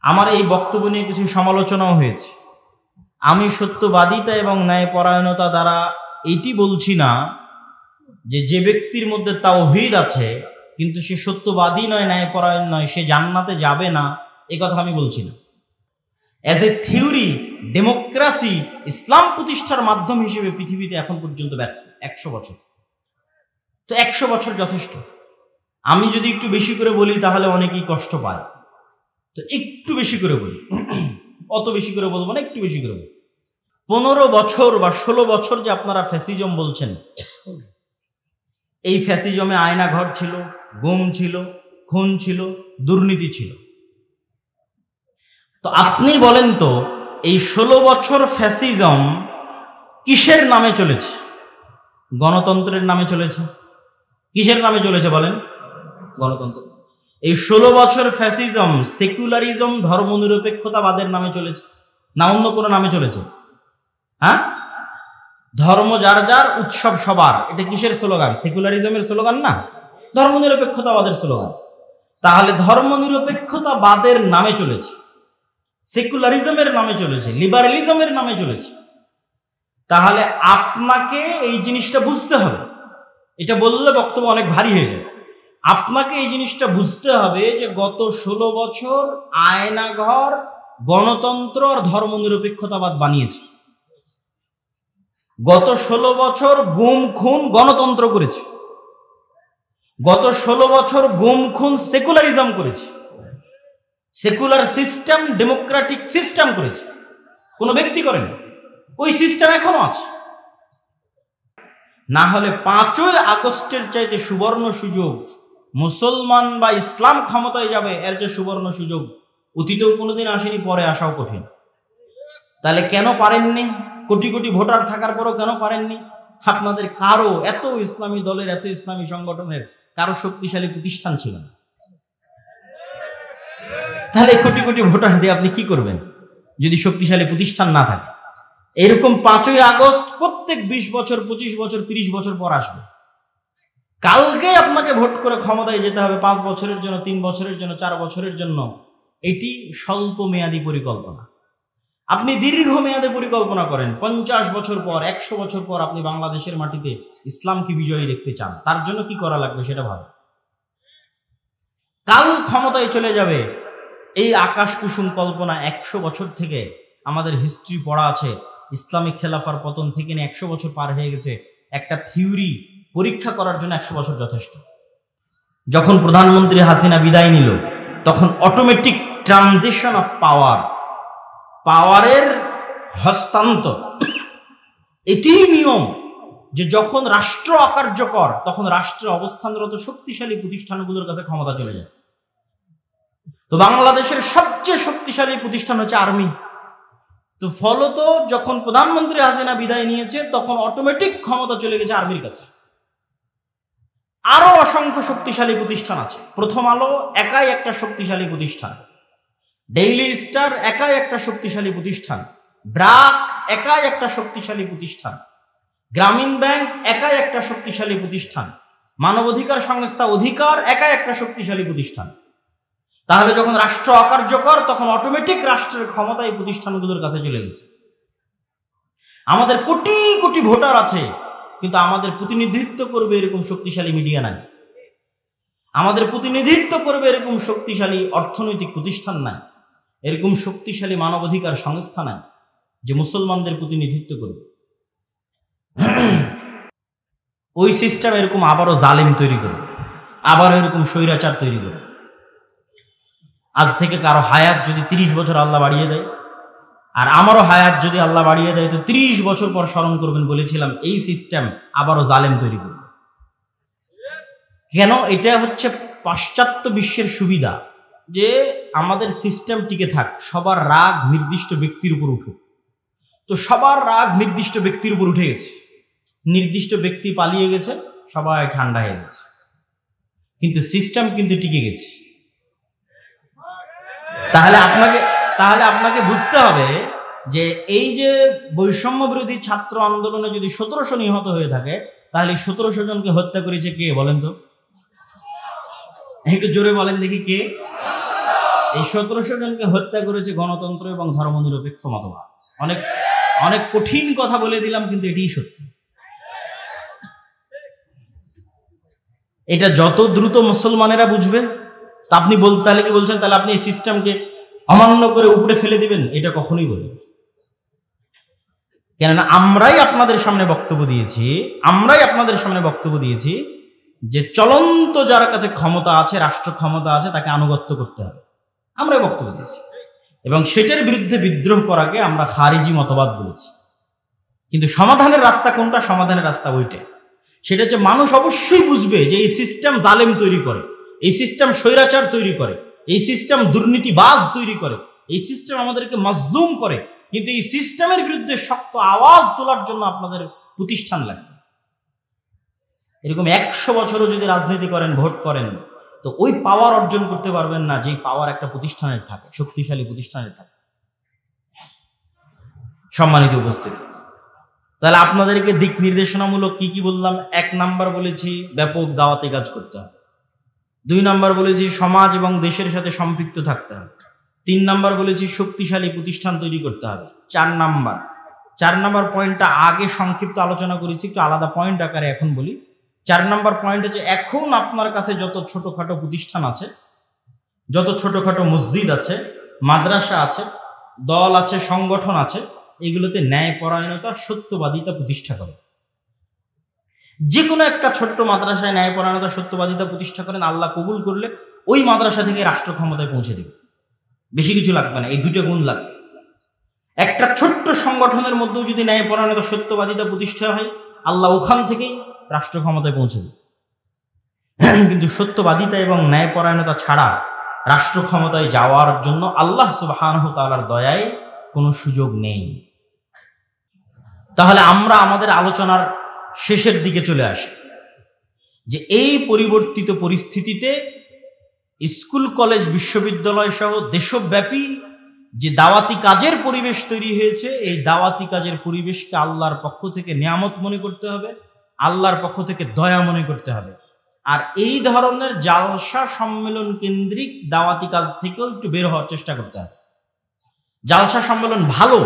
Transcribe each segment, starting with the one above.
আমার এই বক্তব্য নিয়ে কিছু সমালোচনাও হয়েছে। আমি সত্যবাদিতা এবং ন্যায়পরায়ণতা দ্বারা এইটি বলছি না যে ব্যক্তির মধ্যে তাওহীদ আছে কিন্তু সে সত্যবাদী নয়, ন্যায়পরায়ণ নয়, সে জান্নাতে যাবে না, এ কথা আমি বলছি না। অ্যাজ এ থিওরি ডেমোক্রেসি ইসলাম প্রতিষ্ঠার মাধ্যম হিসেবে পৃথিবীতে এখন পর্যন্ত ব্যর্থ 100 বছর। তো 100 বছর যথেষ্ট। আমি যদি একটু বেশি করে বলি তাহলে অনেকেই কষ্ট পায়, তো একটু বেশি করে বলি, অত বেশি করে বলবো না, একটু বেশি করে বলি। 15 বছর বা 16 বছর যে আপনারা ফ্যাসিজম বলছেন, এই ফ্যাসিজমে আয়নাঘর ছিল, গুম ছিল, খুন ছিল, দুর্নীতি ছিল। তো আপনি বলেন তো এই 16 বছর ফ্যাসিজম কিসের নামে চলেছে? গণতন্ত্রের নামে চলেছে। কিসের নামে চলেছে বলেন? গণতন্ত্র। এই 16 বছর ফ্যাসিজম সেকুলারিজম ধর্মনিরপেক্ষতাবাদের নামে চলেছে না অন্য কোনো নামে চলেছে? হ্যাঁ, ধর্ম যার যার, উৎসব সবার, এটা কিসের স্লোগান? সেকুলারিজমের স্লোগান না, ধর্মনিরপেক্ষতাবাদের স্লোগান। তাহলে ধর্মনিরপেক্ষতাবাদের নামে চলেছে, সেকুলারিজমের নামে চলেছে, লিবারালিজমের নামে চলেছে। তাহলে আপনাকে এই জিনিসটা বুঝতে হবে। এটা বললে বক্তব্য অনেক ভারী হয়ে যায়। আপনাকে এই জিনিসটা বুঝতে হবে যে গত 16 বছর আয়নাঘর গণতন্ত্র আর ধর্মনিরপেক্ষতাবাদ বানিয়েছে। গত 16 বছর গুম খুন গণতন্ত্র করেছে। গত 16 বছর গুম খুন সেকুলারিজম করেছে। সেকুলার সিস্টেম ডেমোক্রেটিক সিস্টেম করেছে, কোনো ব্যক্তি করেনি। ওই সিস্টেম এখনো আছে। না হলে 5ই আগস্টের চাইতে সুবর্ণ সুযোগ মুসলমান বা ইসলাম ক্ষমতায় যাবে, এর যে সুবর্ণ সুযোগ অতীতেও কোনোদিন আসেনি, পরে আসাও কঠিন। তাহলে কেন পারেননি? কোটি কোটি ভোটার থাকার পরও কেন পারেননি? আপনাদের কারো, এত ইসলামী দলের, এত ইসলামী সংগঠনের কারো শক্তিশালী প্রতিষ্ঠান ছিল না। তাহলে কোটি কোটি ভোটার দিয়ে আপনি কি করবেন যদি শক্তিশালী প্রতিষ্ঠান না থাকে? এরকম 5ই আগস্ট প্রত্যেক 20 বছর, 25 বছর, 30 বছর পর আসবে। কালকে আপনাকে ভোট করে ক্ষমতায় যেতে হবে 5 বছরের জন্য, 3 বছরের জন্য, 4 বছরের জন্য। এটি স্বল্প মেয়াদী পরিকল্পনা। আপনি দীর্ঘমেয়াদে পরিকল্পনা করেন, 50 বছর পর, 100 বছর পর আপনি বাংলাদেশের মাটিতে ইসলামকে বিজয়ী দেখতে চান, তার জন্য কি করা লাগবে সেটা ভাবেন। কাল ক্ষমতায় চলে যাবে, এই আকাশ কুসুম কল্পনা 100 বছর থেকে আমাদের হিস্ট্রি পড়া আছে। ইসলামিক খেলাফার পতন থেকে 100 বছর পার হয়ে গেছে। একটা থিওরি পরীক্ষা করার জন্য 100 বছর যথেষ্ট। যখন প্রধানমন্ত্রী হাসিনা বিদায় নিল, তখন অটোমেটিক ট্রানজিশন অফ পাওয়ার, পাওয়ারের হস্তান্তর, এটিই নিয়ম যে যখন রাষ্ট্র অকার্যকর তখন রাষ্ট্রের অবস্থানরত শক্তিশালী প্রতিষ্ঠানগুলোর কাছে ক্ষমতা চলে যায়। তো বাংলাদেশের সবচেয়ে শক্তিশালী প্রতিষ্ঠান হচ্ছে আর্মি। তো ফলত যখন প্রধানমন্ত্রী হাসিনা বিদায় নিয়েছে তখন অটোমেটিক ক্ষমতা চলে গেছে আর্মির কাছে। আরো অসংখ্য শক্তিশালী প্রতিষ্ঠান আছে। প্রথম আলো একাই একটা শক্তিশালী প্রতিষ্ঠান, ডেইলি স্টার একাই একটা শক্তিশালী প্রতিষ্ঠান, ব্র্যাক একাই একটা শক্তিশালী প্রতিষ্ঠান, গ্রামীণ ব্যাংক একাই একটা শক্তিশালী প্রতিষ্ঠান, মানবাধিকার সংস্থা অধিকার একাই একটা শক্তিশালী প্রতিষ্ঠান। তাহলে যখন রাষ্ট্র অকার্যকর তখন অটোমেটিক রাষ্ট্রের ক্ষমতা এই প্রতিষ্ঠানগুলোর কাছে চলে গেছে। আমাদের কোটি কোটি ভোটার আছে, কিন্তু আমাদের প্রতিনিধিত্ব করবে এরকম শক্তিশালী মিডিয়া নাই, আমাদের প্রতিনিধিত্ব করবে এরকম শক্তিশালী অর্থনৈতিক প্রতিষ্ঠান নাই, এরকম শক্তিশালী মানবাধিকার সংস্থা নাই যে মুসলমানদের প্রতিনিধিত্ব করবে। ওই সিস্টেম এরকম আবারও জালেম তৈরি করবে, আবারও এরকম স্বৈরাচার তৈরি করবে। আজ থেকে কারো হায়াত যদি 30 বছর আল্লাহ বাড়িয়ে দেয়, আর আমারও হায়াত যদি আল্লাহ বাড়িয়ে দেয়, তো 30 বছর পর স্মরণ করবেন, বলেছিলাম এই সিস্টেম আবারও জালেম তৈরি করবে। কেন? এটা হচ্ছে পাশ্চাত্য বিশ্বের সুবিধা যে আমাদের সিস্টেম টিকে থাক, সবার রাগ নির্দিষ্ট ব্যক্তির উপর উঠুক। তো সবার রাগ নির্দিষ্ট ব্যক্তির উপর উঠে গেছে, নির্দিষ্ট ব্যক্তি পালিয়ে গেছে, সবাই ঠান্ডা হয়ে গেছে, কিন্তু সিস্টেম কিন্তু টিকে গেছে। তাহলে আপনাকে বুঝতে হবে যে এই যে বৈষম্য বিরোধী ছাত্র আন্দোলনে যদি 1700 নিহত হয়ে থাকে, তাহলে 1700 জনকে হত্যা করেছে কে বলেন তো? একটু জোরে বলেন দেখি কে? এই 1700 জনকে হত্যা করেছে গণতন্ত্র এবং ধর্মনিরপেক্ষ মতবাদ। অনেক অনেক কঠিন কথা বলে দিলাম, কিন্তু এটাই সত্যি। এটা যত দ্রুত মুসলমানেরা বুঝবে, তা আপনি তাহলে কি বলছেন তাহলে আপনি এই সিস্টেমকে অমান্য করে উপরে ফেলে দিবেন? এটা কখনোই বলবেন। কেননা আমরাই আপনাদের সামনে বক্তব্য দিয়েছি যে চলন্ত যার কাছে ক্ষমতা আছে, রাষ্ট্র ক্ষমতা আছে, তাকে আনুগত্য করতে হবে। আমরাই বক্তব্য দিয়েছি এবং সেটার বিরুদ্ধে বিদ্রোহ করাকে আমরা খারিজি মতবাদ বলেছি। কিন্তু সমাধানের রাস্তা কোনটা? সমাধানের রাস্তা ওইটাই। সেটা হচ্ছে মানুষ অবশ্যই বুঝবে যে এই সিস্টেম জালেম তৈরি করে, এই সিস্টেম স্বৈরাচার তৈরি করে, এই সিস্টেম দুর্নীতিবাজ তৈরি করে, এই সিস্টেম আমাদেরকে মাজলুম করে। কিন্তু এই সিস্টেমের বিরুদ্ধে শক্ত আওয়াজ তোলার জন্য আপনাদের প্রতিষ্ঠান লাগবে। এরকম 100 বছরও যদি রাজনীতি করেন, ভোট করেন, তো ওই পাওয়ার অর্জন করতে পারবেন না যে পাওয়ার একটা প্রতিষ্ঠানের থাকে, শক্তিশালী প্রতিষ্ঠানের থাকে। সম্মানিত উপস্থিতি, তাহলে আপনাদেরকে দিক নির্দেশনামূলক কি কি বললাম? 1 নাম্বার বলেছি ব্যাপক দাওয়াতি কাজ করতে হবে। 2 নাম্বার বলেছি সমাজ এবং দেশের সাথে সম্পৃক্ত থাকতে হবে। 3 নাম্বার বলেছি শক্তিশালী প্রতিষ্ঠান তৈরি করতে হবে। 4 নাম্বার পয়েন্টটা আগে সংক্ষিপ্ত আলোচনা করেছি, একটু আলাদা পয়েন্ট আকারে এখন বলি। 4 নাম্বার পয়েন্ট হচ্ছে এখন আপনার কাছে যত ছোটখাটো প্রতিষ্ঠান আছে, যত ছোটখাটো মসজিদ আছে, মাদ্রাসা আছে, দল আছে, সংগঠন আছে, এগুলোতে ন্যায়পরায়ণতা, সত্যবাদিতা প্রতিষ্ঠা করে। যে কোনো একটা ছোট্ট মাদ্রাসায় ন্যায়পরায়ণতা, সত্যবাদিতা প্রতিষ্ঠা করেন, আল্লাহ কবুল করলে ওই মাদ্রাসা থেকে রাষ্ট্র ক্ষমতায় পৌঁছে দেবে। বেশি কিছু লাগবে না, এই 2টা গুণ লাগবে। একটা ছোট্ট সংগঠনের মধ্যেও যদি ন্যায়পরায়ণতা, সত্যবাদিতা প্রতিষ্ঠা হয়, আল্লাহ ওখান থেকেই রাষ্ট্র ক্ষমতায় পৌঁছে দেবে। কিন্তু সত্যবাদিতা এবং ন্যায়পরায়ণতা ছাড়া রাষ্ট্র ক্ষমতায় যাওয়ার জন্য আল্লাহ সুবহানাহু ওয়া তাআলার দয়ায় কোনো সুযোগ নেই। তাহলে আমরা আমাদের আলোচনার শেষের দিকে চলে আসি যে এই পরিবর্তিত পরিস্থিতিতে স্কুল, কলেজ, বিশ্ববিদ্যালয় সহ দেশব্যাপী যে দাওয়াতি কাজের পরিবেশ তৈরি হয়েছে, এই দাওয়াতি কাজের পরিবেশকে আল্লাহর পক্ষ থেকে নিয়ামত মনে করতে হবে, আল্লাহর পক্ষ থেকে দয়া মনে করতে হবে। আর এই ধরনের জালসা সম্মেলন কেন্দ্রিক দাওয়াতি কাজ থেকেও একটু বের হওয়ার চেষ্টা করতে হবে। জালসা সম্মেলন ভালো,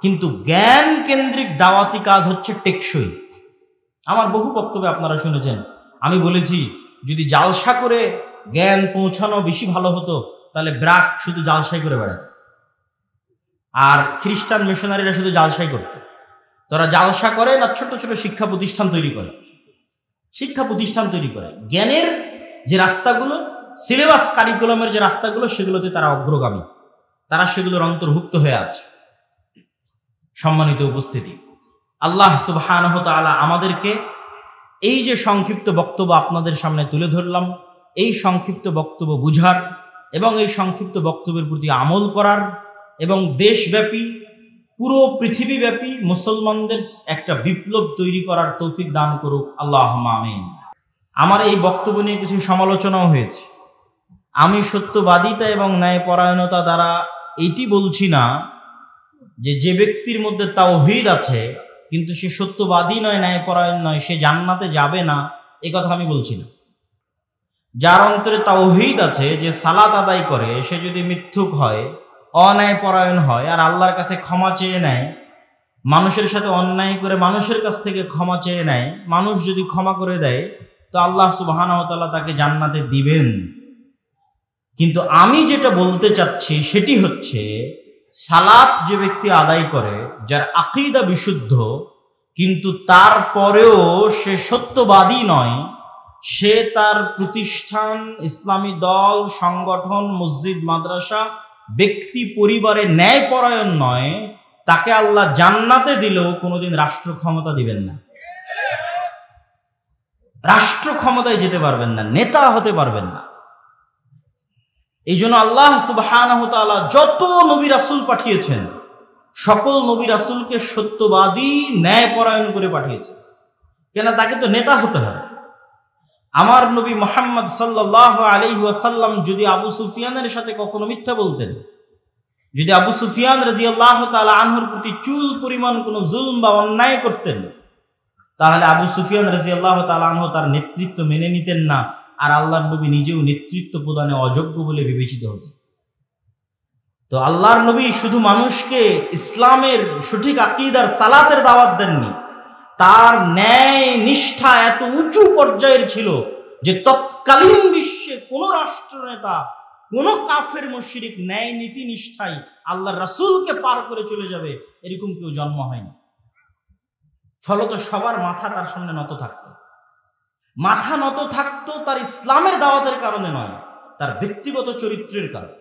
কিন্তু জ্ঞান কেন্দ্রিক দাওয়াতি কাজ হচ্ছে টেকসই। আমার বহু বক্তব্যে আপনারা শুনেছেন, আমি বলেছি যদি জালসা করে জ্ঞান পৌঁছানো বেশি ভালো হতো, তাহলে ব্রাক শুধু জালসাই করে বেড়াত, আর খ্রিস্টান মিশনারিরা শুধু জালসাই করত। তারা জালসা করে না, ছোট ছোট শিক্ষা প্রতিষ্ঠান তৈরি করে, জ্ঞানের যে রাস্তাগুলো, সিলেবাস কারিকুলামের যে রাস্তাগুলো, সেগুলোতে তারা অগ্রগামী, তারা সেগুলোর অন্তর্ভুক্ত হয়ে আছে। সম্মানিত উপস্থিতি, আল্লাহ সুবহানাহু ওয়া তাআলা আমাদেরকে এই যে সংক্ষিপ্ত বক্তব্য আপনাদের সামনে তুলে ধরলাম, এই সংক্ষিপ্ত বক্তব্য বুঝার এবং এই সংক্ষিপ্ত বক্তব্যের প্রতি আমল করার এবং দেশব্যাপী, পুরো পৃথিবীব্যাপী মুসলমানদের একটা বিপ্লব তৈরি করার তৌফিক দান করুক, আল্লাহুম্মা আমিন। আমার এই বক্তব্য নিয়ে কিছু সমালোচনাও হয়েছে। আমি সত্যবাদিতা এবং ন্যায়পরায়ণতা দ্বারা এইটি বলছি না যে ব্যক্তির মধ্যে তাওহীদ আছে কিন্তু সে সত্যবাদী নয়, ন্যায়পরায়ণ নয়, সে জান্নাতে যাবে না, এ কথা আমি বলছি না। যার অন্তরে তাওহীদ আছে, যে সালাত আদায় করে, সে যদি মিথ্যুক হয়, অন্যায়পরায়ণ হয়, আর আল্লাহর কাছে ক্ষমা চেয়ে নেয়, মানুষের সাথে অন্যায় করে মানুষের কাছ থেকে ক্ষমা চেয়ে নেয়, মানুষ যদি ক্ষমা করে দেয়, তো আল্লাহ সুবহানাহু ওয়া তাআলা তাকে জান্নাতে দিবেন। কিন্তু আমি যেটা বলতে চাচ্ছি সেটি হচ্ছে, সালাত যে ব্যক্তি আদায় করে, যার আকীদা বিশুদ্ধ, কিন্তু তারপরেও সে সত্যবাদী নয়, সে তার প্রতিষ্ঠান, ইসলামী দল, সংগঠন, মসজিদ, মাদ্রাসা, ব্যক্তি, পরিবারে ন্যায়পরায়ণ নয়, তাকে আল্লাহ জান্নাতে দিলেও কোনোদিন রাষ্ট্র ক্ষমতা দিবেন না, রাষ্ট্র ক্ষমতায় যেতে পারবেন না, নেতা হতে পারবেন না। এই জন্য আল্লাহ সুবহানাহু ওয়া তাআলা যত নবী রাসূল পাঠিয়েছেন, সকল নবী রাসূলকে সত্যবাদী, ন্যায়পরায়ণ করে পাঠিয়েছেন। কেন? তাকে তো নেতা হতে হবে। আমার নবী মুহাম্মদ সাল্লাল্লাহু আলাইহি ওয়াসাল্লাম যদি আবু সুফিয়ানের সাথে কখনো মিথ্যা বলতেন, যদি আবু সুফিয়ান রাদিয়াল্লাহু তাআলা আনহুর প্রতি চুল পরিমাণ কোনো জুলম বা অন্যায় করতেন, তাহলে আবু সুফিয়ান রাদিয়াল্লাহু তাআলা আনহু তার নেতৃত্ব মেনে নিতেন না, আর আল্লাহর নবী নিজেও নেতৃত্ব প্রদানে অযোগ্য বলে বিবেচিত হতেন। তো আল্লাহর নবী শুধু মানুষকে ইসলামের সঠিক আকীদার সালাতের দাওয়াত দেননি, তার ন্যায় নিষ্ঠা এত উঁচু পর্যায়ের ছিল যে তৎকালীন বিশ্বে কোন রাষ্ট্রনেতা, কোন কাফের মুশরিক ন্যায় নীতি নিষ্ঠায় আল্লাহর রাসূলকে পার করে চলে যাবে এরকম কেউ জন্ম হয়নি। ফলত সবার মাথা তার সামনে নত থাকতো। মাথা নত থাকতো তার ইসলামের দাওয়াতের কারণে নয়, তার ব্যক্তিগত চরিত্রের কারণে।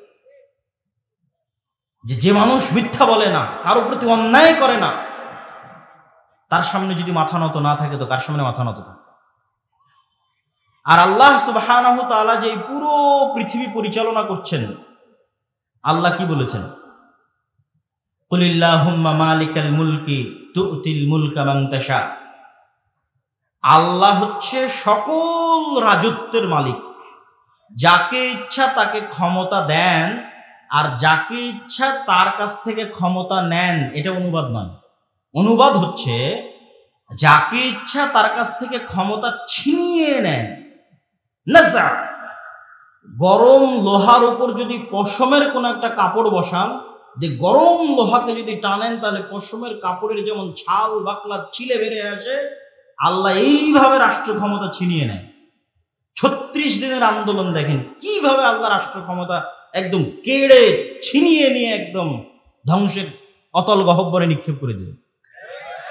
যে মানুষ মিথ্যা বলে না, কারো প্রতি অন্যায় করে না, তার সামনে যদি মাথা নত না থাকে তো কার সামনে মাথা নত থাকে? আর আল্লাহ সুবহানাহু ওয়া তাআলা যে পুরো পৃথিবী পরিচালনা করছেন, আল্লাহ কি বলেছেন? কুলিল্লাহুম্মা মালিকাল মুলকি তুতিল মুলকা মান তাশা। আল্লাহ হচ্ছে সকল রাজত্বের মালিক, যাকে ইচ্ছা তাকে ক্ষমতা দেন, আর যাকে ইচ্ছা তার কাছ থেকে ক্ষমতা নেন। এটা অনুবাদ নয়, অনুবাদ হচ্ছে যাকে ইচ্ছা তার কাছ থেকে ক্ষমতা ছিনিয়ে নেন। নাজা, গরম লোহার উপর যদি পশমের কোন একটা কাপড় বসান, যে গরম লোহাকে যদি টানেন তাহলে পশমের কাপড়ের যেমন ছাল বাকলা ছিলে বেড়ে আসে, আল্লাহ এইভাবে রাষ্ট্র ক্ষমতা ছিনিয়ে নেয়। 36 দিনের আন্দোলন দেখেন কিভাবে আল্লাহ রাষ্ট্র ক্ষমতা একদম কেড়ে ছিনিয়ে নিয়ে একদম ধ্বংসের অতল গহ্বরে নিক্ষেপ করে দিল।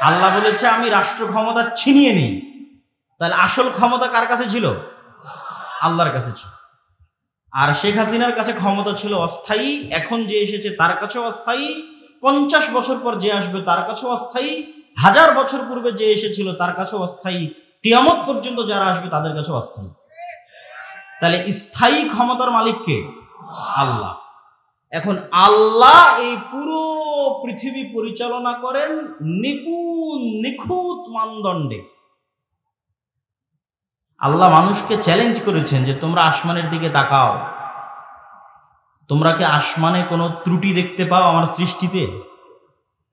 আল্লাহ বলেছে আমি রাষ্ট্র ক্ষমতা ছিনিয়ে নিই। তাহলে আসল ক্ষমতা কার কাছে ছিল? আল্লাহর কাছে ছিল। আর শেখ হাসিনার কাছে ক্ষমতা ছিল অস্থায়ী, এখন যে এসেছে তার কাছেও অস্থায়ী, 50 বছর পর যে আসবে তার কাছেও অস্থায়ী, 1000 বছর পূর্বে যে এসেছিল তার কাছেও অস্থায়ী, কিয়ামত পর্যন্ত যারা আসবে তাদের কাছেও অস্থায়ী। তাহলে স্থায়ী ক্ষমতার মালিক কে? আল্লাহ। এখন আল্লাহ এই পুরো পৃথিবী পরিচালনা করেন নিপুণ নিখুঁত মানদণ্ডে। আল্লাহ মানুষকে চ্যালেঞ্জ করেছেন যে তোমরা আসমানের দিকে তাকাও, তোমরা কি আসমানে কোনো ত্রুটি দেখতে পাও আমার সৃষ্টিতে?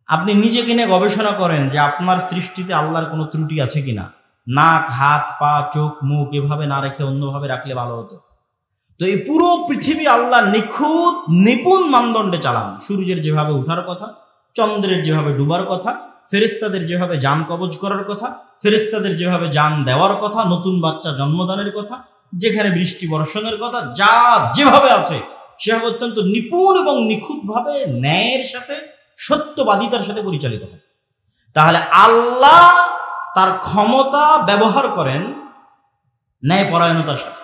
আপনি নিজেকে নিয়ে গবেষণা করেন যে আপনার সৃষ্টিতে আল্লাহর কোনো ত্রুটি আছে কিনা। নাক, হাত, পা, চোখ, মুখ এভাবে না রেখে অন্যভাবে রাখলে ভালো হতো। তো এই পুরো পৃথিবী আল্লাহ নিখুঁত নিপুণ মানদণ্ডে চালান। সূর্যের যেভাবে ওঠার কথা, চন্দ্রের যেভাবে ডুবার কথা, ফেরেশতাদের যেভাবে জান কবজ করার কথা, ফেরেশতাদের যেভাবে জান দেওয়ার কথা, নতুন বাচ্চা জন্মদানের কথা, যেখানে বৃষ্টি বর্ষণের কথা, যা যেভাবে আছে সেভাবে অত্যন্ত নিপুণ এবং নিখুঁতভাবে ন্যায়ের সাথে সত্যবাদিতার সাথে পরিচালিত হয়। তাহলে আল্লাহ তার ক্ষমতা ব্যবহার করেন ন্যায়পরায়ণতার সাথে।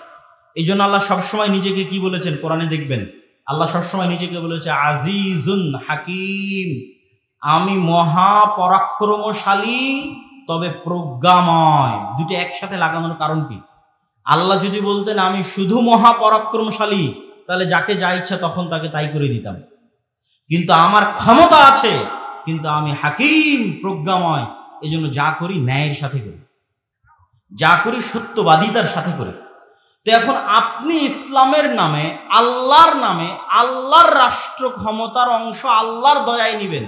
এই জন্য আল্লাহ সবসময় নিজেকে কি বলেছেন কোরআনে দেখবেন, আল্লাহ সবসময় নিজেকে বলেছে আজিজুন হাকিম, আমি মহাপরাক্রমশালী তবে প্রজ্ঞাময়। দুটো একসাথে লাগানোর কারণ কি? আল্লাহ যদি বলতেন আমি শুধু মহাপরাক্রমশালী, তাহলে যাকে যা ইচ্ছা তখন তাকে তাই করে দিতাম। কিন্তু আমার ক্ষমতা আছে, কিন্তু আমি হাকিম প্রজ্ঞাময়, এই জন্য যা করি ন্যায়ের সাথে করি, যা করি সত্যবাদিতার সাথে করি। তো এখন আপনি ইসলামের নামে, আল্লাহর নামে, আল্লাহর রাষ্ট্র ক্ষমতার অংশ আল্লাহর দয়ায় নিবেন,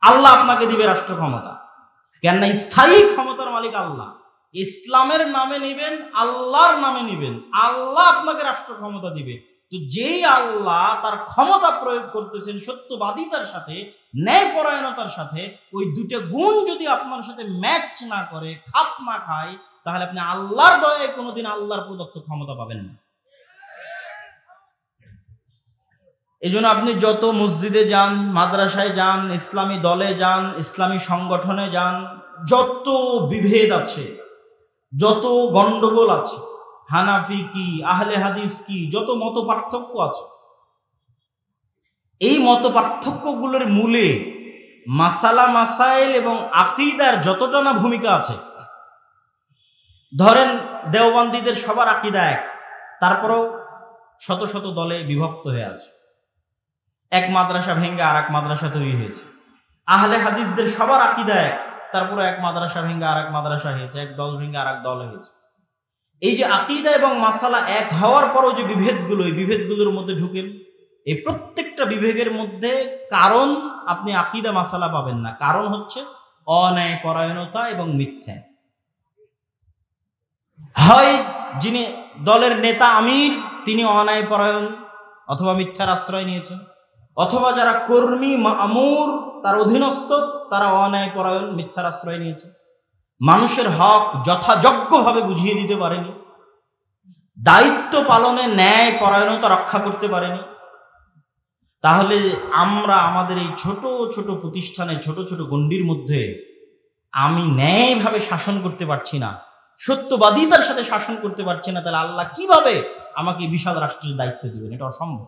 আল্লাহ আপনাকে দিবে রাষ্ট্র ক্ষমতা। কেননা স্থায়ী ক্ষমতার মালিক আল্লাহ। ইসলামের নামে নিবেন, আল্লাহর নামে নিবেন, আল্লাহ আপনাকে রাষ্ট্র ক্ষমতা দিবে। তো যেই আল্লাহ তার ক্ষমতা প্রয়োগ করতেছেন সত্যবাদিতার সাথে, ন্যায়পরায়ণতার সাথে, ওই দুটো গুণ যদি আপনার সাথে ম্যাচ না করে, খাপ না খায়, তাহলে আপনি আল্লাহর দয়ায় কোনোদিন আল্লাহর প্রদত্ত ক্ষমতা পাবেন না। এই জন্য আপনি যত মসজিদে যান, মাদ্রাসায় যান, ইসলামী দলে যান, ইসলামী সংগঠনে যান, যত বিভেদ আছে, যত গন্ডগোল আছে, হানাফি কি, আহলে হাদিস কি, যত মত পার্থক্য আছে, এই মত পার্থক্যগুলোর মূলে মাসালা মাসাইল এবং আকীদার যতটা না ভূমিকা আছে। ধরেন দেওবন্দীদের সবার আকীদা এক, তারপরেও শত শত দলে বিভক্ত হয়ে আছে, এক মাদ্রাসা ভেঙে আর এক মাদ্রাসা তৈরি হয়েছে। আহলে হাদিসদের সবার আকীদা এক, তারপরে এক মাদ্রাসা ভেঙে আর এক মাদ্রাসা হয়েছে, এক দল ভেঙে আর এক দল হয়েছে। এই যে আকীদা এবং মাসালা এক হওয়ার পরও যে বিভেদগুলো, এই বিভেদগুলোর মধ্যে ঢুকেন, এই প্রত্যেকটা বিভেদের মধ্যে কারণ আপনি আকীদা মাসালা পাবেন না। কারণ হচ্ছে অন্যায়পরায়ণতা এবং মিথ্যা। হয় যিনি দলের নেতা আমির তিনি অন্যায়পরায়ণ অথবা মিথ্যার আশ্রয় নিয়েছেন, অথবা যারা কর্মী মামুর, তার অধীনস্থ, তারা অন্যায় পরায়ণ, মিথ্যার আশ্রয় নিয়েছে, মানুষের হক যথাযোগ্যভাবে বুঝিয়ে দিতে পারেনি, দায়িত্ব পালনে ন্যায় পরায়ণতা রক্ষা করতে পারেনি। তাহলে আমরা আমাদের এই ছোট ছোট প্রতিষ্ঠানে, ছোট ছোট গণ্ডির মধ্যে আমি ন্যায়ভাবে শাসন করতে পারছি না, সত্যবাদিতার সাথে শাসন করতে পারছি না, তাহলে আল্লাহ কিভাবে আমাকে বিশাল রাষ্ট্রের দায়িত্ব দিবেন? এটা অসম্ভব।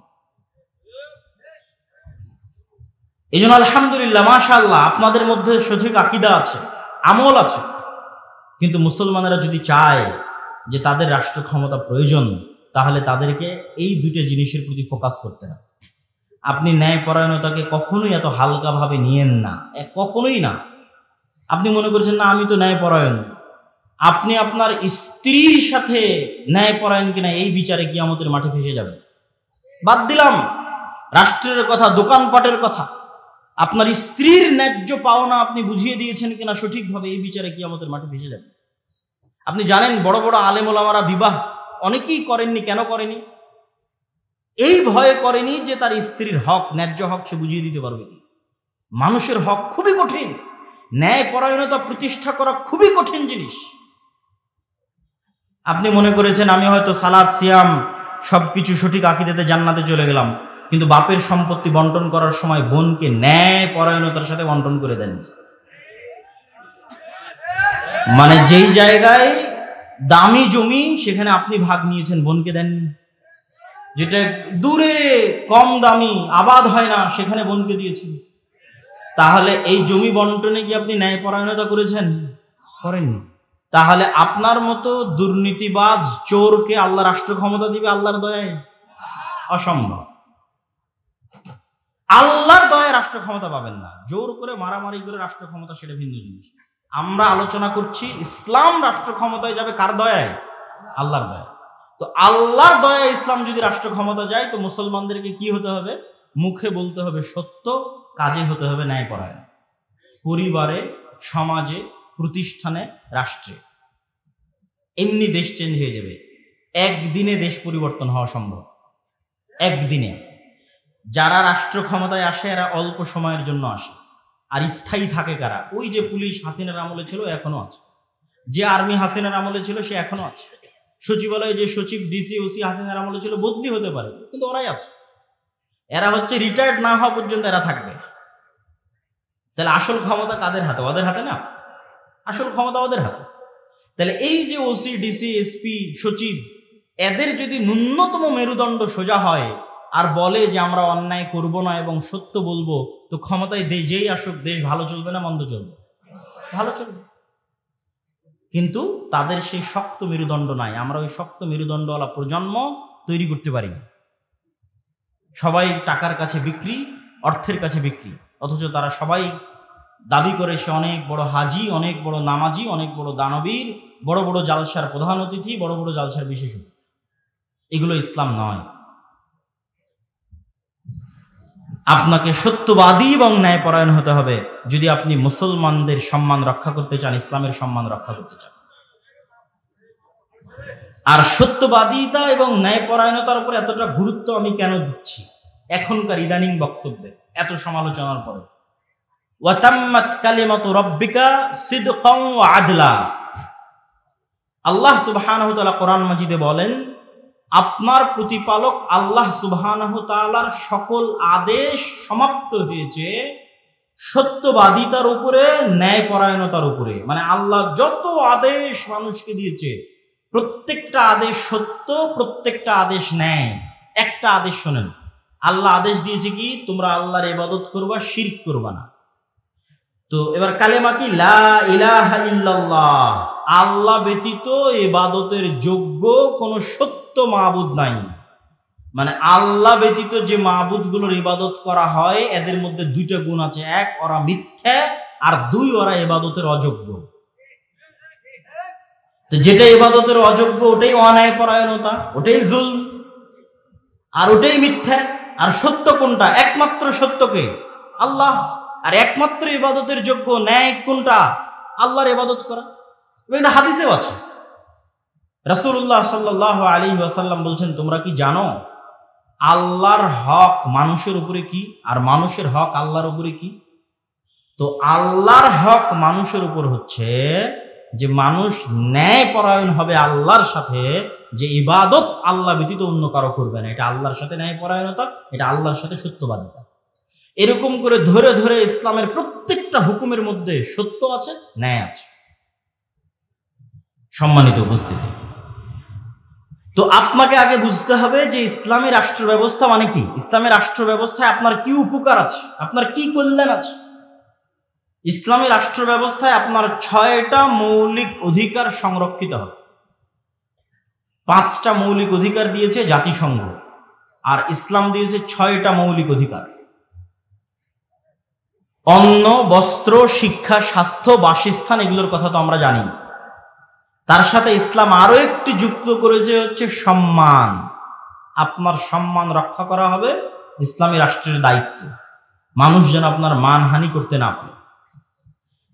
এই জন্য আলহামদুলিল্লাহ, মাশাআল্লাহ, আপনাদের মধ্যে সঠিক আকীদা আছে, আমল আছে। কিন্তু মুসলমানেরা যদি চায় যে তাদের রাষ্ট্র ক্ষমতা প্রয়োজন, তাহলে তাদেরকে এই দুটো জিনিসের প্রতি ফোকাস করতে হবে। আপনি ন্যায়পরায়ণতাকে কখনোই এত হালকাভাবে নিয়েন না, কখনোই না। আপনি মনে করছেন না আমি তো ন্যায়পরায়ণ, আপনি আপনার স্ত্রীর সাথে ন্যায়পরায়ণ কিনা এই বিচারে কিয়ামতের মাঠে ফেসে যাবেন। বাদ দিলাম রাষ্ট্রের কথা, দোকানপাটের কথা, আপনার স্ত্রীর ন্যায্য পাওনা আপনি বুঝিয়ে দিয়েছেন কিনা সঠিকভাবে, এই বিচারে কিয়ামতের মাঠে ফেসে যাবেন। আপনি জানেন বড় বড় আলেম ওলামারা বিবাহ অনেকেই করেননি। কেন করেনি? এই ভয়ে করেনি যে তার স্ত্রীর হক, ন্যায্য হক সে বুঝিয়ে দিতে পারবে কি। মানুষের হক খুবই কঠিন, ন্যায়পরায়ণতা প্রতিষ্ঠা করা খুবই কঠিন জিনিস। আপনি মনে করেছেন আমি হয়তো সালাত সিয়াম সবকিছু সঠিক আকীদাতে জান্নাতে চলে গেলাম, কিন্তু বাপের সম্পত্তি বন্টন করার সময় বোনকে ন্যায়পরায়ণতার সাথে বন্টন করে দেন। মানে যেই জায়গায় দামি জমি সেখানে আপনি ভাগ নিয়েছেন, বোনকে দেননি। যেটা দূরে কম দামি, আবাদ হয় না, সেখানে বোনকে দিয়েছেন। তাহলে এই জমি বন্টনে কি আপনি ন্যায়পরায়ণতা করেছেন? করেননি। তাহলে আপনার মতো দুর্নীতিবাজ চোরকে আল্লাহ রাষ্ট্র ক্ষমতা দিবে আল্লাহর দয়ায়? অসম্ভব। আল্লাহর দয়ায় রাষ্ট্র ক্ষমতা পাবেন না। জোর করে মারামারি করে রাষ্ট্র ক্ষমতা, সেটা ভিন্ন জিনিস। আমরা আলোচনা করছি ইসলাম রাষ্ট্র ক্ষমতায় যাবে কার দয়ায়? আল্লাহর দয়ায়। তো আল্লাহর দয়ায় ইসলাম যদি রাষ্ট্র ক্ষমতা যায়, তো মুসলমানদেরকে কি হতে হবে? মুখে বলতে হবে সত্য, কাজে হতে হবে ন্যায়পরায়ণ। পরিবারে, সমাজে, প্রতিষ্ঠানে, রাষ্ট্রে। এমনি দেশ চেঞ্জ হয়ে যাবে। একদিনে দেশ পরিবর্তন হওয়া সম্ভব, একদিনে। যারা রাষ্ট্র ক্ষমতায় আসে এরা অল্প সময়ের জন্য আসে, আর স্থায়ী থাকে কারা? ওই যে পুলিশ হাসিনার আমলে ছিল, এখনো আছে। যে আর্মি হাসিনার আমলে ছিল, সে এখনো আছে। সচিবালয়ে যে সচিব, ডিসি, ওসি হাসিনার আমলে ছিল, বদলি হতে পারে, কিন্তু ওরাই আছে। এরা হচ্ছে রিটায়ার্ড না হওয়া পর্যন্ত এরা থাকবে। তাহলে আসল ক্ষমতা কাদের হাতে? ওদের হাতে না, আসল ক্ষমতা ওদের হাতে। তাহলে এই যে ওসি, ডিসি, এসপি, সচিব, এদের যদি ন্যূনতম মেরুদণ্ড সোজা হয় আর বলে যে আমরা অন্যায় করব না এবং সত্য বলবো, তো ক্ষমতায় যেই আসুক দেশ ভালো চলবে না মন্দ চলবে? ভালো চলবে। কিন্তু তাদের সেই শক্ত মেরুদণ্ড নাই। আমরা ওই শক্ত মেরুদণ্ডওয়ালা প্রজন্ম তৈরি করতে পারি। সবাই টাকার কাছে বিক্রি, অর্থের কাছে বিক্রি, অথচ তারা সবাই দাবি করে সে অনেক বড় হাজি, অনেক বড় নামাজি, অনেক বড় দানবীর, বড় বড় জালসার প্রধান অতিথি, বড় বড় জালসার বিশেষ অতিথি। এগুলো ইসলাম নয়। আপনাকে সত্যবাদী এবং ন্যায়পরায়ণ হতে হবে যদি আপনি মুসলমানদের সম্মান রক্ষা করতে চান, ইসলামের সম্মান রক্ষা করতে চান। আর সত্যবাদিতা এবং ন্যায়পরায়ণতার উপর এতটা গুরুত্ব আমি কেন দিচ্ছি এখনকার ইদানিং বক্তব্যে, এত সমালোচনার পরে? ওয়াতাম্মাত কালিমাতু রাব্বিকা সিদকান ওয়া আদলা। আল্লাহ সুবহানাহু ওয়া তাআলা কোরআন মাজিদে বলেন, আপনার প্রতিপালক আল্লাহ সুবহানাহু ওয়া তাআলার সকল আদেশ সমাপ্ত হয়েছে সত্যবাদিতার উপরে, ন্যায়পরায়ণতার উপরে। মানে আল্লাহ যত আদেশ মানুষকে দিয়েছে, প্রত্যেকটা আদেশ সত্য, প্রত্যেকটা আদেশ ন্যায়। একটা আদেশ শোনেন, আল্লাহ আদেশ দিয়েছে কি? তোমরা আল্লাহর ইবাদত করবা, শিরক করবা না। তো এবার কালেমা কি? লা ইলাহা ইল্লাল্লাহ। আল্লাহ ব্যতীত ইবাদতের যোগ্য কোনো সত্য মাবুদ নাই। মানে আল্লাহ ব্যতীত যে মাবুদগুলোর ইবাদত করা হয়, এদের মধ্যে দুইটা গুণ আছে। এক, ওরা মিথ্যা, আর দুই, ওরা ইবাদতের অযোগ্য। তো যেটা ইবাদতের অযোগ্য ওটাই অন্যায়পরায়ণতা, ওটাই জুলম, আর ওটাই মিথ্যা। আর সত্য কোনটা? একমাত্র সত্যকে আল্লাহ। আর একমাত্র ইবাদতের যোগ্য ন্যায় কোনটা? আল্লাহর ইবাদত করা। এটা হাদিসেও আছে। রাসূলুল্লাহ সাল্লাল্লাহু আলাইহি ওয়াসাল্লাম বলছেন, তোমরা কি জানো আল্লাহর হক মানুষের উপরে কি, আর মানুষের হক আল্লাহর উপরে কি? তো আল্লাহর হক মানুষের উপর হচ্ছে যে মানুষ ন্যায় পরায়ণ হবে আল্লাহর সাথে, যে ইবাদত আল্লাহ ব্যতীত অন্য কারো করবে না। এটা আল্লাহর সাথে ন্যায় পরায়ণতা, এটা আল্লাহর সাথে সত্যবাদিতা। এরকম করে ধরে ধরে ইসলামের প্রত্যেকটা হুকুমের মধ্যে সত্য আছে, ন্যায় আছে। সম্মানিত উপস্থিতি, তো আপনাকে আগে বুঝতে হবে যে ইসলামী রাষ্ট্র ব্যবস্থা মানে কি। ইসলামী রাষ্ট্র ব্যবস্থায় আপনার কি উপকার আছে, আপনার কি কল্যাণ আছে। ইসলামী রাষ্ট্র ব্যবস্থায় আপনার 6টা মৌলিক অধিকার সংরক্ষিত হবে। 5টা মৌলিক অধিকার দিয়েছে জাতিসংঘ, আর ইসলাম দিয়েছে 6টা মৌলিক অধিকার। অন্ন, বস্ত্র, শিক্ষা, স্বাস্থ্য, বাসস্থান, এগুলোর কথা তো আমরা জানি। তার সাথে ইসলাম আরো একটি যুক্ত করেছে, হচ্ছে সম্মান। আপনার সম্মান রক্ষা করা হবে ইসলামী রাষ্ট্রের দায়িত্ব। মানুষ যেন আপনার মানহানি করতে না পারে।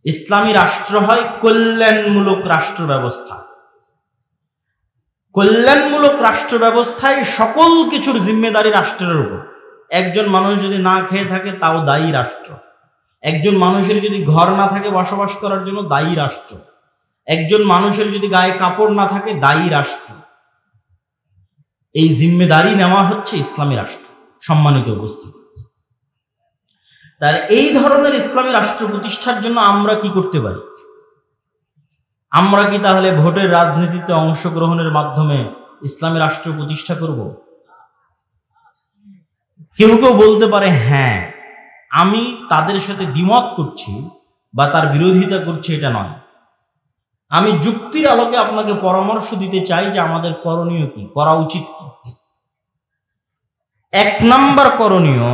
ইসলামী রাষ্ট্র হয় কল্যাণমূলক রাষ্ট্র ব্যবস্থা। কল্যাণমূলক রাষ্ট্র ব্যবস্থায় সকল কিছুর জিম্মেদারি রাষ্ট্রের উপর। একজন মানুষ যদি না খেয়ে থাকে তাও দায়ী রাষ্ট্র। একজন মানুষের যদি ঘর না থাকে বসবাস করার জন্য, দায়ী রাষ্ট্র। একজন মানুষের যদি গায়ে কাপড় না থাকে, দায়ী রাষ্ট্র। এই জিম্মেদারি নেওয়া হচ্ছে ইসলামী রাষ্ট্র। সম্মানিত উপস্থিতি, তাহলে এই ধরনের ইসলামী রাষ্ট্র প্রতিষ্ঠার জন্য আমরা কি করতে পারি? আমরা কি তাহলে ভোটের রাজনীতিতে অংশগ্রহণের মাধ্যমে ইসলামী রাষ্ট্র প্রতিষ্ঠা করব? কেউ কেউ বলতে পারে হ্যাঁ, আমি তাদের সাথে দ্বিমত করছি বা তার বিরোধিতা করছি, এটা নয়। আমি যুক্তির আলোকে আপনাকে পরামর্শ দিতে চাই যে আমাদের করণীয় কি, করা উচিত কি। 1 নাম্বার করণীয়,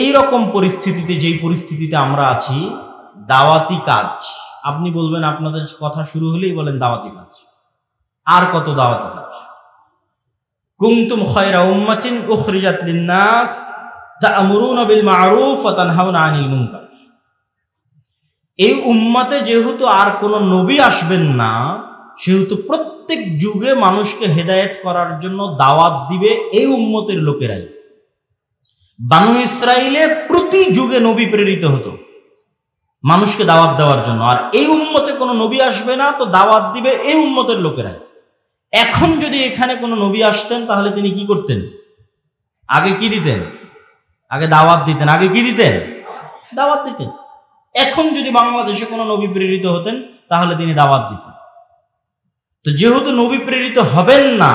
এই রকম পরিস্থিতিতে, যেই পরিস্থিতিতে আমরা আছি, দাওয়াতি কাজ। আপনি বলবেন, আপনাদের কথা শুরু হলেই বলেন দাওয়াতি কাজ। আর কত দাওয়াতি কাজ? কুনতুম খায়রা উম্মাতিন উখরিজাত লিন-নাস তা'মুরুনা বিল মা'রুফ ওয়া তানহাউনা আনিল মুনকার। এই উম্মতে যেহেতু আর কোন নবী আসবেন না, সেহেতু প্রত্যেক যুগে মানুষকে হেদায়েত করার জন্য দাওয়াত দিবে এই উম্মতের লোকেরাই। বানু ইসরাইলে প্রতি যুগে নবী প্রেরিত হতো মানুষকে দাওয়াত দেওয়ার জন্য, আর এই উম্মতে কোনো নবী আসবে না, তো দাওয়াত দিবে এই উম্মতের লোকেরাই। এখন যদি এখানে কোনো নবী আসতেন, তাহলে তিনি কি করতেন? আগে কি দিতেন? আগে দাওয়াত দিতেন। আগে কি দিতেন? দাওয়াত দিতেন। এখন যদি বাংলাদেশে কোনো নবী প্রেরিত হতেন, তাহলে তিনি দাওয়াত দিতেন। তো যেহেতু নবী প্রেরিত হবেন না,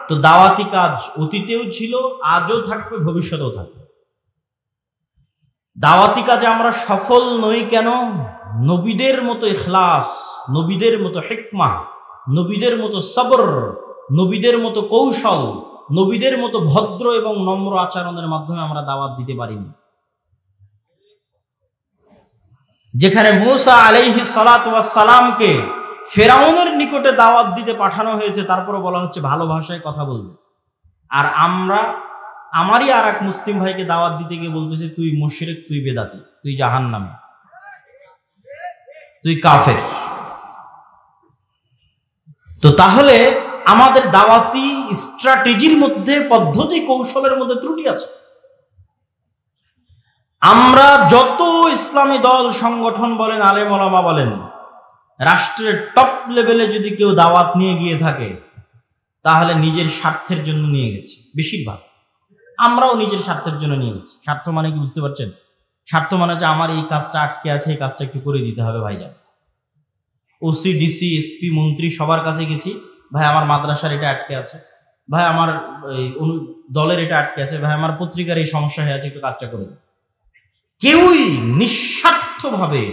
তো দাওয়াতি কাজ অতীতেও ছিল, আজও থাকবে, ভবিষ্যতেও থাকবে। দাওয়াতি কাজে আমরা সফল নই কেন? নবীদের মতো ইখলাস, নবীদের মতো হিকমা, নবীদের মতো সবর, নবীদের মতো কৌশল, নবীদের মতো ভদ্র এবং নম্র আচরণের মাধ্যমে আমরা দাওয়াত দিতে পারিনি। যেখানে মূসা আলাইহিস সালাতু ওয়াস সালামকে ফেরাউনের নিকটে দাওয়াত দিতে পাঠানো হয়েছে, তারপরে বলা হচ্ছে ভালো ভাষায় কথা বলবে। আর আমরা আমারই আর এক মুসলিম ভাইকে দাওয়াত দিতে গিয়ে বলতেছি, তুই মুশরিক, তুই বেদাতি, তুই জাহান্নামী, তুই কাফের। তো তাহলে আমাদের দাওয়াতি স্ট্র্যাটেজির মধ্যে, পদ্ধতি কৌশলের মধ্যে ত্রুটি আছে। আমরা যত ইসলামী দল সংগঠন বলেন, আলেম ওলামা বলেন, রাষ্ট্রের টপ লেভেলে যদি কেউ দাওয়াত নিয়ে গিয়ে থাকে, তাহলে নিজের স্বার্থের জন্য নিয়ে গেছে। বেশিরভাগ আমরাও নিজের স্বার্থের জন্য নিয়ে গেছি। স্বার্থ মানে কি বুঝতে পারছেন? স্বার্থ মানে যে আমার এই কাজটা আটকে আছে, এই কাজটা একটু করে দিতে হবে ভাইজান। ওসি, ডিসি, এসপি, মন্ত্রী সবার কাছে গেছি, ভাই আমার মাদ্রাসার এটা আটকে আছে, ভাই আমার দলের এটা আটকে আছে, ভাই আমার পত্রিকার এই সমস্যা হয়ে আছে, একটু কাজটা করে দিন। কেউই নিঃস্বার্থভাবে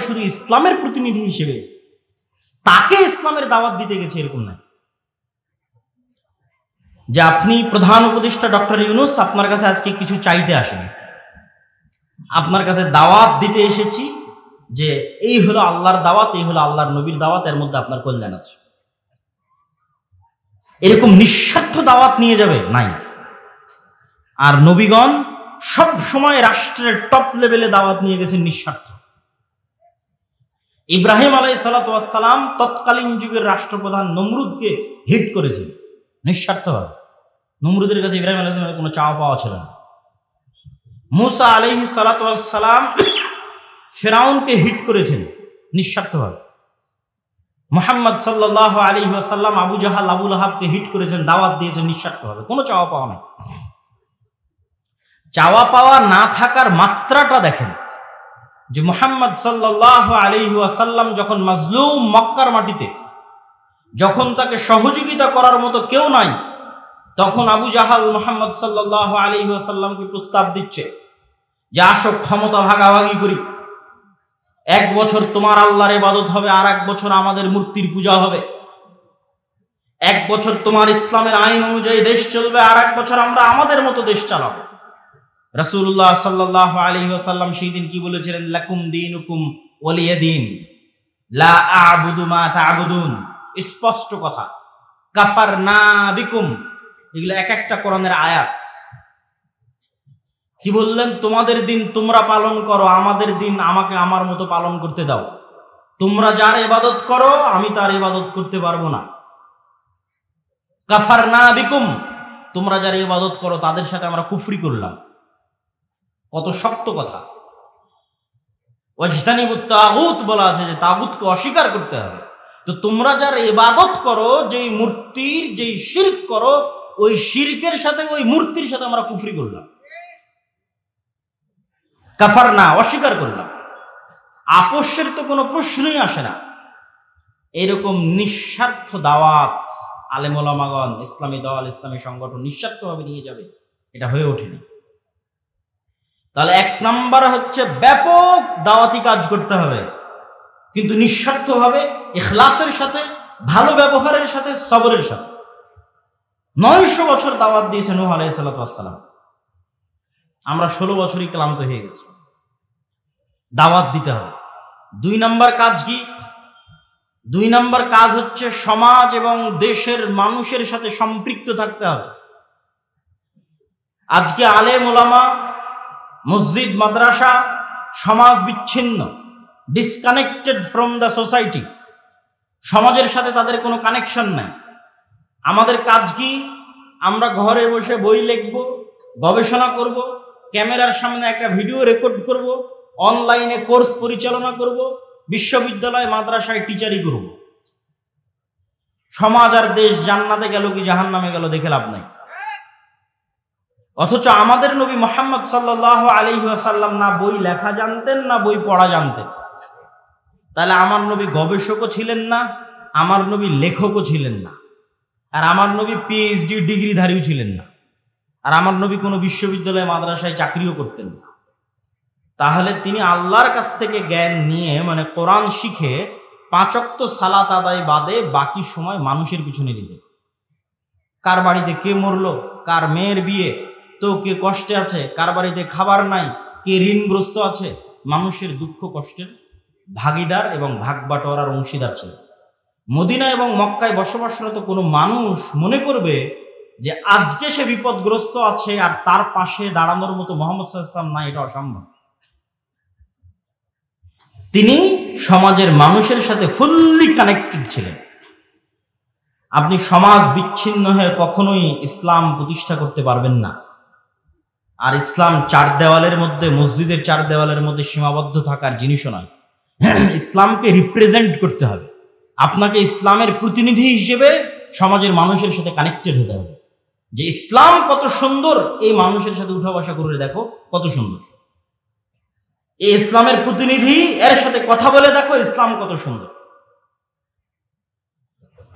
শুধু ইসলামের প্রতিনিধি হিসেবে তাকে ইসলামের দাওয়াত দিতে গেছে, এরকম নাই। যে আপনি প্রধান উপদেষ্টা ডক্টর ইউনূস, আপনার কাছে আজকে কিছু চাইতে আসেনি, আপনার কাছে দাওয়াত দিতে এসেছি যে এই হলো আল্লাহর দাওয়াত, এই হলো আল্লাহর নবীর দাওয়াত, এর মধ্যে আপনার কল্যাণ আছে। এরকম নিঃস্বার্থ দাওয়াত নিয়ে যাবে নাই। আর নবীগণ সব সময় রাষ্ট্রের টপ লেভেলে দাওয়াত নিয়ে গেছেন নিঃস্বার্থ। ইব্রাহিম আলাইহিস সালাতু ওয়াস সালাম তৎকালীন যুগের রাষ্ট্রপ্রধান নমরুদকে হিট করেছেন নিঃস্বার্থভাবে। নমরুদের কাছে ইব্রাহিম আলাইহিস সালামের কোনো চাওয়া পাওয়া ছিল না। মুসা আলাইহিস সালাতু ওয়াস সালাম ফিরআউনকে হিট করেছেন নিঃস্বার্থভাবে। মুহাম্মদ সাল্লাল্লাহু আলাইহি ওয়াসাল্লাম আবু জাহাল আবু লাহাবকে হিট করেছেন, দাওয়াত দিয়েছেন নিঃস্বার্থভাবে, কোনো চাওয়া পাওয়া নাই। চাওয়া পাওয়া না থাকার মাত্রাটা দেখেন যে মুহাম্মদ সাল্লাল্লাহু আলাইহি ওয়াসাল্লাম যখন মাজলুম মক্কার মাটিতে, যখন তাকে সহযোগিতা করার মতো কেউ নাই, তখন আবু জাহাল মুহাম্মদ সাল্লাল্লাহু আলাইহি ওয়াসাল্লামকে প্রস্তাব দিচ্ছে যে আসো ক্ষমতা ভাগাভাগি করি, 1 বছর তোমার আল্লাহর ইবাদত হবে, আর 1 বছর আমাদের মূর্তির পূজা হবে। 1 বছর তোমার ইসলামের আইন অনুযায়ী দেশ চলবে, আর 1 বছর আমরা আমাদের মতো দেশ চালাবো। রাসূলুল্লাহ সাল্লাল্লাহু আলাইহি ওয়াসাল্লাম সেই দিন কি বলেছিলেন? লাকুম দীনুকুম ওয়ালিয়া দীন, লা আ'বুদু মা তা'বুদুন। স্পষ্ট কথা, কাফারনা বিকুম, এগুলো এক একটা কোরআনের আয়াত। কি বললেন? তোমাদের দিন তোমরা পালন করো, আমাদের দিন আমাকে আমার মতো পালন করতে দাও। তোমরা যার ইবাদত করো আমি তার ইবাদত করতে পারবো না। কাফারনা বিকুম, তোমরা যার ইবাদত করো তাদের সাথে আমরা কুফরি করলাম। কত শক্ত কথা। ওয়াজতানিবুত তাগুত বলা আছে যে তাগুতকে অস্বীকার করতে হবে। তো তোমরা যার ইবাদত করো, যেই মূর্তির যেই শিরক করো, ওই শিরকের সাথে ওই মূর্তির সাথে আমরা কুফরি করলাম। কাফারনা, অস্বীকার করলাম। আপোষের তো কোনো প্রশ্নই আসে না। এরকম নিঃস্বার্থ দাওয়াত আলেম ওলামাগণ, ইসলামী দল, ইসলামী সংগঠন নিঃস্বার্থভাবে নিয়ে যাবে, এটা হয়ে ওঠেনি। তাহলে 1 নাম্বার হচ্ছে ব্যাপক দাওয়াতি কাজ করতে হবে, কিন্তু নিঃস্বার্থভাবে, ইখলাসের সাথে, ভালো ব্যবহারের সাথে, সবরের সাথে। 900 বছর দাওয়াত দিয়েছে নূহ আলাইহিস সালাতু ওয়াস সালাম। আমরা 16 বছরই ক্লান্ত হয়ে গেছি। দাওয়াত দিতে হবে। 2 নাম্বার কাজ কি? 2 নাম্বার কাজ হচ্ছে সমাজ এবং দেশের মানুষের সাথে সম্পৃক্ত থাকতে হবে। আজকে আলেম ওলামা, মসজিদ মাদ্রাসা, সমাজ বিচ্ছিন্ন, ডিসকানেক্টেড ফ্রম দ্য সোসাইটি। সমাজের সাথে তাদের কোনো কানেকশন নাই। আমাদের কাজ কি? আমরা ঘরে বসে বই লিখব, গবেষণা করব, ক্যামেরার সামনে একটা ভিডিও রেকর্ড করব, অনলাইনে কোর্স পরিচালনা করব, বিশ্ববিদ্যালয় মাদ্রাসায় টিচারি করব। সমাজ আর দেশ জান্নাতে গেল কি জাহান্নামে গেল দেখে লাভ নাই। অথচ আমাদের নবী মুহাম্মদ সাল্লাল্লাহু আলাইহি ওয়াসাল্লাম না বই লেখা জানতেন, না বই পড়া জানতেন। তাহলে আমার নবী গবেষকও ছিলেন না, আমার নবী লেখকও ছিলেন না, আর আমার নবী পিএইচডি ডিগ্রিধারীও ছিলেন না, আর আমার নবী কোনো বিশ্ববিদ্যালয় মাদ্রাসায় চাকরিও করতেন না। তাহলে তিনি আল্লাহর কাছ থেকে জ্ঞান নিয়ে, মানে কোরআন শিখে 5 ওয়াক্ত সালাত আদায় বাদে বাকি সময় মানুষের পিছনে দিতেন। কার বাড়িতে কে মরলো, কার মেয়ের বিয়ে, তো কে কষ্টে আছে, কার বাড়িতে খাবার নাই, কে ঋণগ্রস্ত আছে, মানুষের দুঃখ কষ্টের ভাগিদার এবং ভাগ বাটোয়ারার অংশীদার ছিল। মদিনা এবং মক্কায় বসবাসরত কোনো মানুষ মনে করবে যে আজকে সে বিপদগ্রস্ত আছে আর তার পাশে দাঁড়ানোর মতো মুহাম্মদ সাল্লাল্লাহু আলাইহি ওয়াসাল্লাম না, এটা অসম্ভব। তিনি সমাজের মানুষের সাথে ফুললি কানেক্টেড ছিলেন। আপনি সমাজ বিচ্ছিন্ন হয়ে কখনোই ইসলাম প্রতিষ্ঠা করতে পারবেন না। আর ইসলাম 4 দেওয়ালের মধ্যে, মসজিদের 4 দেওয়ালের মধ্যে সীমাবদ্ধ থাকার জিনিসও নয়। ইসলামকে রিপ্রেজেন্ট করতে হবে। আপনাকে ইসলামের প্রতিনিধি হিসেবে সমাজের মানুষের সাথে কানেক্টেড হতে হবে, যে ইসলাম কত সুন্দর, এই মানুষের সাথে উঠা বসা করে দেখো কত সুন্দর। এই ইসলামের প্রতিনিধি, এর সাথে কথা বলে দেখো ইসলাম কত সুন্দর।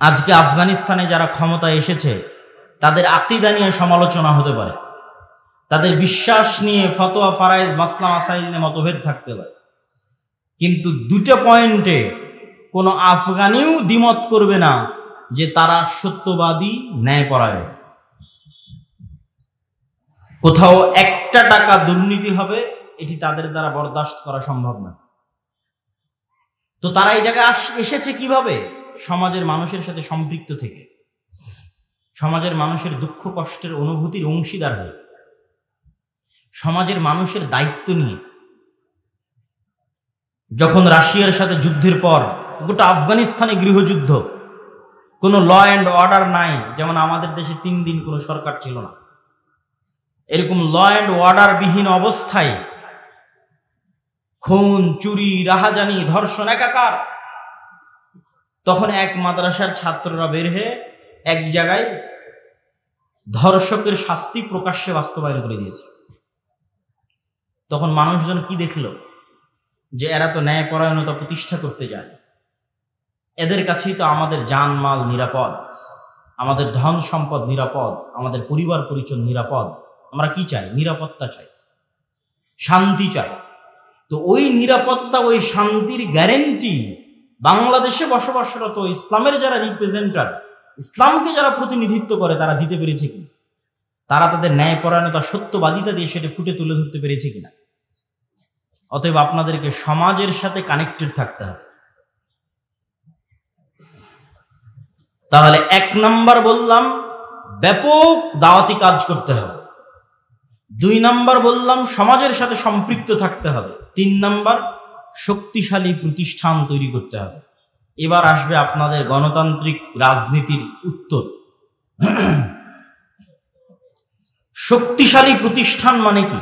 আজকে আফগানিস্তানে যারা ক্ষমতায় এসেছে তাদের আকীদা নিয়ে সমালোচনা হতে পারে, তাদের বিশ্বাস নিয়ে ফতোয়া ফারাইজ মাসলা মাসাইল নিয়ে মতভেদ থাকতে পারে, কিন্তু 2টা পয়েন্টে কোনো আফগানিও দ্বিমত করবে না যে তারা সত্যবাদী, ন্যায়পরায়ণ। কোথাও 1টা টাকা দুর্নীতি হবে, এটি তাদের দ্বারা বরদাস্ত করা সম্ভব না। তো তারা এই জায়গায় এসেছে কিভাবে? সমাজের মানুষের সাথে সম্পৃক্ত থেকে, সমাজের মানুষের দুঃখ কষ্টের অনুভূতির অংশীদার হয়ে, সমাজের মানুষের দায়িত্ব নিয়ে। যখন রাশিয়ার সাথে যুদ্ধের পর গোটা আফগানিস্তানে গৃহযুদ্ধ, কোনো ল অ্যান্ড অর্ডার নাই, যেমন আমাদের দেশে 3 দিন কোনো সরকার ছিল না, এরকম ল অ্যান্ড অর্ডার বিহীন অবস্থায় খুন, চুরি, রাহাজানি, ধর্ষণ একাকার। তখন এক মাদ্রাসার ছাত্ররা বের হয়ে এক জায়গায় ধর্ষকের শাস্তি প্রকাশ্যে বাস্তবায়ন করে দিয়েছে। তখন মানুষজন কি দেখল, যে এরা তো ন্যায়পরায়ণতা প্রতিষ্ঠা করতে যায়, এদের কাছেই তো আমাদের জানমাল নিরাপদ, আমাদের ধন সম্পদ নিরাপদ, আমাদের পরিবার পরিজন নিরাপদ। আমরা কি চাই? নিরাপত্তা চাই, শান্তি চাই। তো ওই নিরাপত্তা, ওই শান্তির গ্যারেন্টি বাংলাদেশে বসবাসরত ইসলামের যারা রিপ্রেজেন্টার, ইসলামকে যারা প্রতিনিধিত্ব করে, তারা দিতে পেরেছে কি? তারা তাদের ন্যায়পরায়ণতা, সত্যবাদিতা দিয়ে সেটা ফুটে তুলে ধরতে পেরেছে কিনা? অতএব আপনাদেরকে সমাজের সাথে কানেক্টেড থাকতে হবে। তাহলে 1 নাম্বার বললাম ব্যাপক দাওয়াতি কাজ করতে হবে, 2 নাম্বার বললাম সমাজের সাথে সম্পৃক্ত থাকতে হবে, 3 নাম্বার শক্তিশালী প্রতিষ্ঠান তৈরি করতে হবে। এবার আসবে আপনাদের গণতান্ত্রিক রাজনীতির উত্তর। শক্তিশালী প্রতিষ্ঠান মানে কি?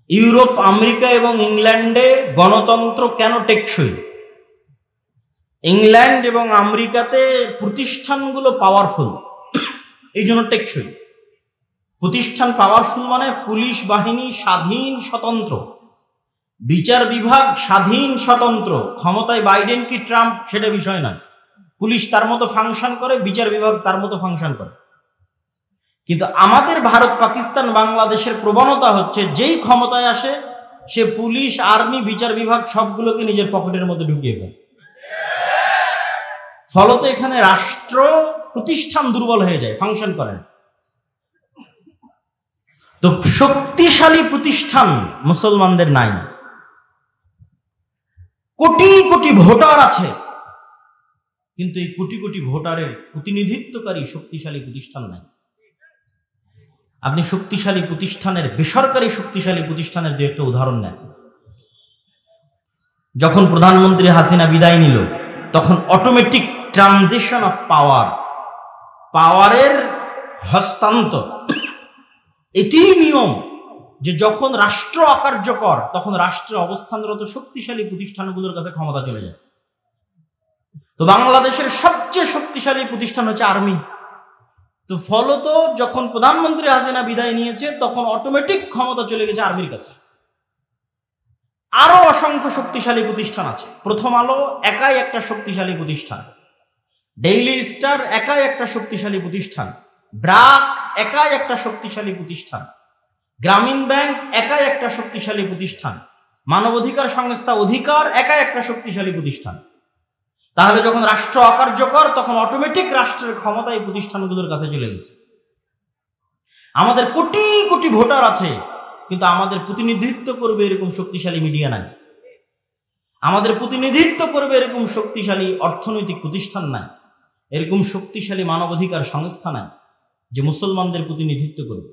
ইউরোপ, আমেরিকা এবং ইংল্যান্ডে গণতন্ত্র কেন টেকসই? ইংল্যান্ড এবং আমেরিকাতে প্রতিষ্ঠানগুলো পাওয়ারফুল, এই জন্য টেকসই। প্রতিষ্ঠান পাওয়ারফুল মানে পুলিশ বাহিনী স্বাধীন স্বতন্ত্র, বিচার বিভাগ স্বাধীন স্বতন্ত্র। ক্ষমতায় বাইডেন কি ট্রাম্প সেটা বিষয় নয়, পুলিশ তার মতো ফাংশন করে, বিচার বিভাগ তার মতো ফাংশন করে। কিন্তু আমাদের ভারত, পাকিস্তান, বাংলাদেশের প্রবণতা হচ্ছে যেই ক্ষমতায় আসে সে পুলিশ, আর্মি, বিচার বিভাগ সবগুলোকে নিজের পকেটের মধ্যে ঢুকিয়ে ফেলে। ফলত এখানে রাষ্ট্র প্রতিষ্ঠান দুর্বল হয়ে যায়, ফাংশন করে না। তো শক্তিশালী প্রতিষ্ঠান মুসলমানদের নাই। কোটি কোটি ভোটার আছে, কিন্তু এই কোটি কোটি ভোটারের প্রতিনিধিত্বকারী শক্তিশালী প্রতিষ্ঠান নাই। আপনি শক্তিশালী প্রতিষ্ঠানের, বেসরকারি শক্তিশালী প্রতিষ্ঠানের 2 একটা উদাহরণ নেন। যখন প্রধানমন্ত্রী হাসিনা বিদায় নিল, তখন অটোমেটিক ট্রানজিশন অফ পাওয়ার, পাওয়ারের হস্তান্তর, এটিই নিয়ম যে যখন রাষ্ট্র অকার্যকর তখন রাষ্ট্রের অবস্থানরত শক্তিশালী প্রতিষ্ঠানগুলোর কাছে ক্ষমতা চলে যায়। তো বাংলাদেশের সবচেয়ে শক্তিশালী প্রতিষ্ঠান হচ্ছে আর্মি। তো ফলত যখন প্রধানমন্ত্রী হাসিনা বিদায় নিয়েছে তখন অটোমেটিক ক্ষমতা চলে গেছে আর্মির কাছে। আরো অসংখ্য শক্তিশালী প্রতিষ্ঠান আছে। প্রথম আলো একাই একটা শক্তিশালী প্রতিষ্ঠান, ডেইলি স্টার একাই একটা শক্তিশালী প্রতিষ্ঠান, ব্রাক একাই একটা শক্তিশালী প্রতিষ্ঠান, গ্রামীণ ব্যাংক একাই একটা শক্তিশালী প্রতিষ্ঠান, মানবাধিকার সংস্থা অধিকার একাই একটা শক্তিশালী প্রতিষ্ঠান। তাহলে যখন রাষ্ট্র অকার্যকর তখন অটোমেটিক রাষ্ট্রের ক্ষমতা এই প্রতিষ্ঠানগুলোর কাছে চলে গেছে। আমাদের কোটি কোটি ভোটার আছে, কিন্তু আমাদের প্রতিনিধিত্ব করবে এরকম শক্তিশালী মিডিয়া নাই, আমাদের প্রতিনিধিত্ব করবে এরকম শক্তিশালী অর্থনৈতিক প্রতিষ্ঠান নাই, এরকম শক্তিশালী মানবাধিকার সংস্থা নাই যে মুসলমানদের প্রতিনিধিত্ব করবে।